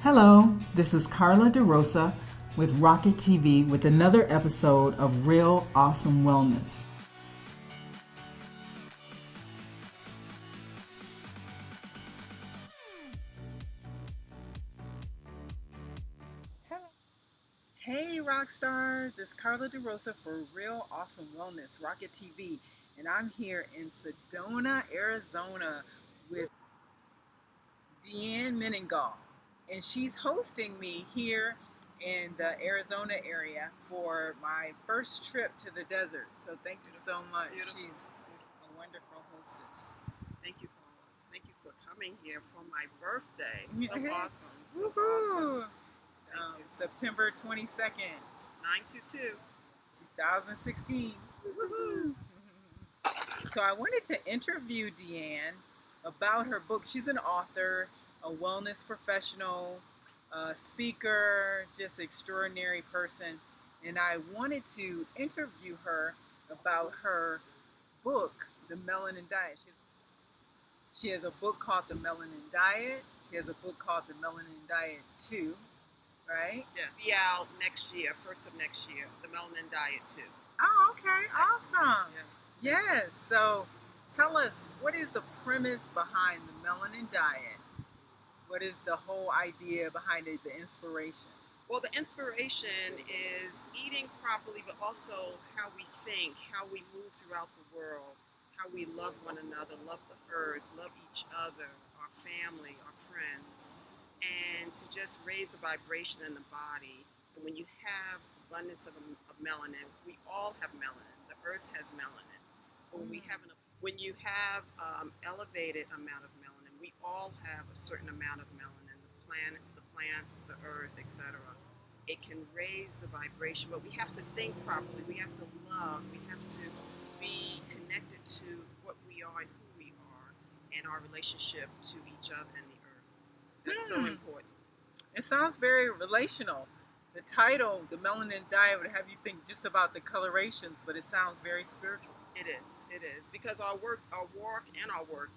Hello, this is Carla DeRosa with Rocket TV with another episode of Real Awesome Wellness. Hey rock stars, it's Carla DeRosa for Real Awesome Wellness, Rocket TV, and I'm here in Sedona, Arizona with Deannine Menigall, and she's hosting me here in the Arizona area for my first trip to the desert. So thank you so much. Beautiful. She's a wonderful hostess. Thank you, Paula. Thank you for coming here for my birthday. So awesome. So Woohoo! awesome. September 22nd, 922. 2016. Woohoo! So I wanted to interview Deanne about her book. She's an author, a wellness professional, a speaker, just extraordinary person. And I wanted to interview her about her book, The Melanin Diet. She has a book called The Melanin Diet. She has a book called The Melanin Diet 2, right? Yes. Be out next year, first of next year. The Melanin Diet too. Oh, okay. Awesome. Yes. Yes. So tell us, what is the premise behind the melanin diet? What is the whole idea behind it, the inspiration? Well, the inspiration is eating properly, but also how we think, how we move throughout the world, how we love one another, love the earth, love each other, our family, our friends, and to just raise the vibration in the body. And when you have abundance of melanin, we all have melanin. The earth has melanin. When you have elevated amount of melanin, we all have a certain amount of melanin. The plants, the earth, etc. It can raise the vibration, but we have to think properly. We have to love. We have to be connected to what we are and who we are, and our relationship to each other and the earth. That's so important. It sounds very relational. The title, The Melanin Diet, would have you think just about the colorations, but it sounds very spiritual. It is, because our walk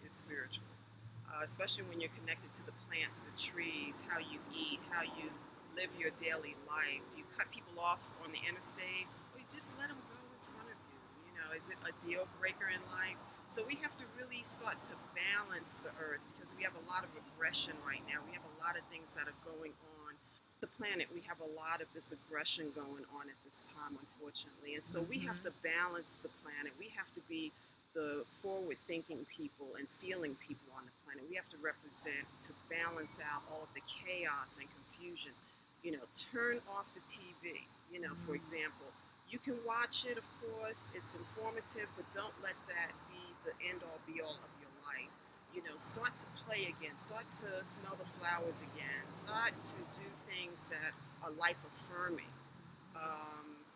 is spiritual, especially when you're connected to the plants, the trees, how you eat, how you live your daily life. Do you cut people off on the interstate, or you just let them go in front of you? You know, is it a deal breaker in life? So we have to really start to balance the earth, because we have a lot of aggression right now. We have a lot of things that are going on the planet. We have a lot of this aggression going on at this time, unfortunately, and so we have to balance the planet. We have to be the forward-thinking people and feeling people on the planet. We have to represent, to balance out all of the chaos and confusion. You know, turn off the TV. You know, for example, you can watch it, of course, it's informative, but don't let that be the end-all be-all of your life. You know, start to play again, start to smell the flowers again, start to do things that are life-affirming.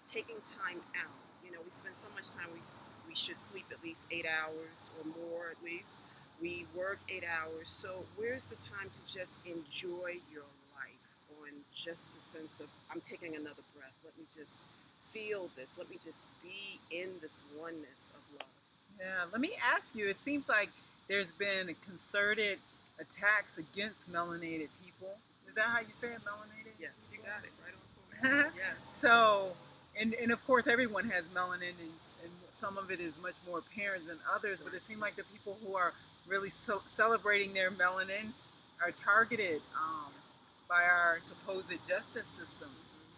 Taking time out. You know, we spend so much time, we should sleep at least 8 hours or more at least. We work 8 hours, so where's the time to just enjoy your life on just the sense of, I'm taking another breath, let me just feel this, let me just be in this oneness of love. Yeah, let me ask you, it seems like there's been concerted attacks against melanated people. Is that how you say it, melanated? Yes, you got it, right on point. Yes. So, and of course everyone has melanin, and some of it is much more apparent than others, but it seems like the people who are really celebrating their melanin are targeted by our supposed justice system.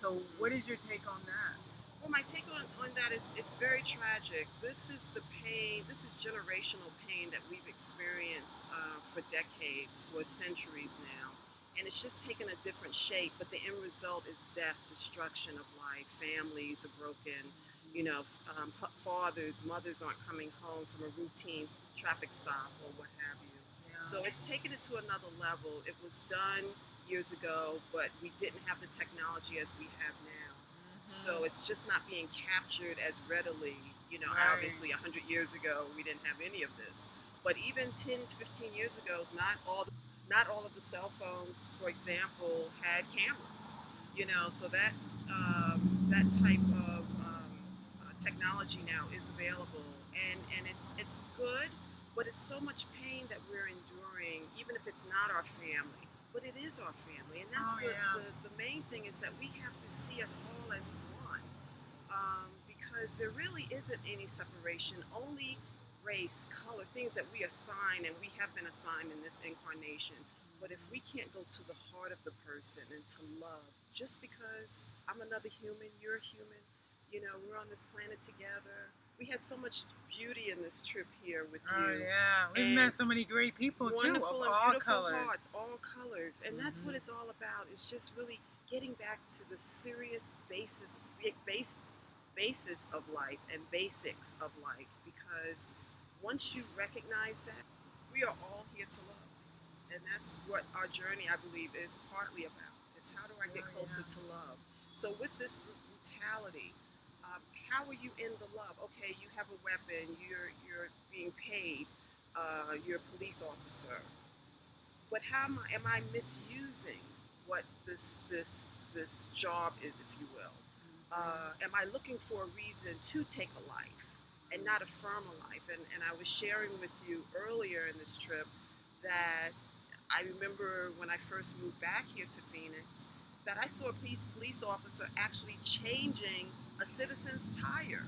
So what is your take on that? Well, my take on that is it's very tragic. This is the pain, this is generational pain that we've experienced for decades, for centuries now. And it's just taken a different shape, but the end result is death, destruction of life. Families are broken. You know, fathers, mothers aren't coming home from a routine traffic stop or what have you. Yeah. So it's taken it to another level. It was done years ago, but we didn't have the technology as we have now. So it's just not being captured as readily. You know, Right. Obviously 100 years ago, we didn't have any of this. But even 10, 15 years ago, not all of the cell phones, for example, had cameras. You know, so that type of technology now is available, and it's good, but it's so much pain that we're enduring, even if it's not our family. but it is our family, and that's Oh yeah. the main thing is that we have to see us all as one, because there really isn't any separation, only race, color, things that we assign, and we have been assigned in this incarnation. But if we can't go to the heart of the person and to love, just because I'm another human, you're human, we're on this planet together. We had so much beauty in this trip here with Oh you, yeah. We've and met so many great people too, of wonderful and all beautiful colors. hearts, all colors, and that's what Mhm. it's all about. It's just really getting back to the serious basis of life and basics of life, because once you recognize that, we are all here to love, and that's what our journey, I believe, is partly about. Is how do I get Oh closer to yeah. love? So with this brutality, how are you in the love? Okay, you have a weapon, you're being paid, you're a police officer, but how am I misusing what this job is, if you will? Am I looking for a reason to take a life and not affirm a life? And I was sharing with you earlier in this trip that I remember when I first moved back here to Phoenix that I saw a police officer actually changing a citizen's tire.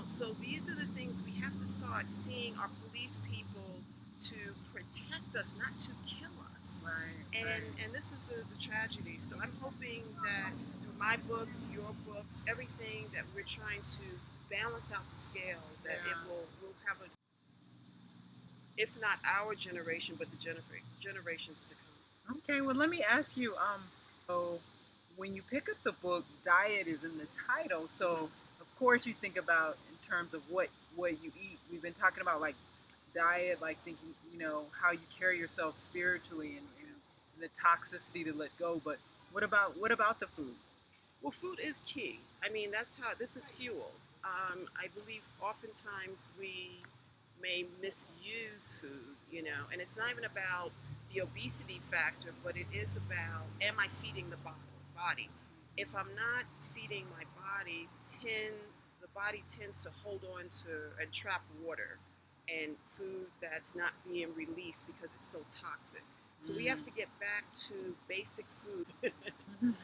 So these are the things we have to start seeing our police people to protect us, not to kill us. Right, And right. and this is the tragedy. So I'm hoping that through my books, your books, everything that we're trying to balance out the scale, that it Yeah. will have a, if not our generation, but the generations to come. Okay, well let me ask you, so when you pick up the book, diet is in the title, so of course you think about in terms of what you eat. We've been talking about like diet, like thinking, how you carry yourself spiritually and the toxicity to let go. But what about the food? Well, food is key. I mean, that's how this is fuel. I believe oftentimes we may misuse food, and it's not even about the obesity factor, but it is about, am I feeding the body? If I'm not feeding my body, the body tends to hold on to and trap water and food that's not being released because it's so toxic. So we have Mm. to get back to basic food. Mhm.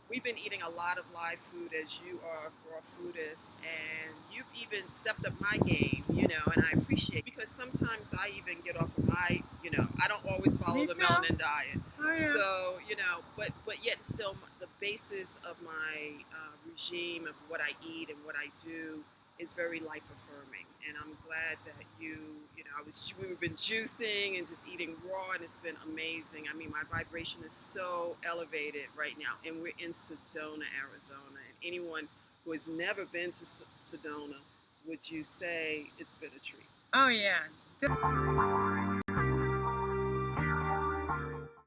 We've been eating a lot of live food, as you are raw foodist, and you've even stepped up my game, and I appreciate, because sometimes I even get off of my, I don't always follow Me the too. melanin diet. Oh yeah. So, but yet still the basis of my regime of what I eat and what I do is very life affirming, and I'm glad that we've been juicing and just eating raw, and it's been amazing. I mean, my vibration is so elevated right now, and we're in Sedona, Arizona. And anyone who has never been to Sedona, would you say it's been a treat? Oh yeah.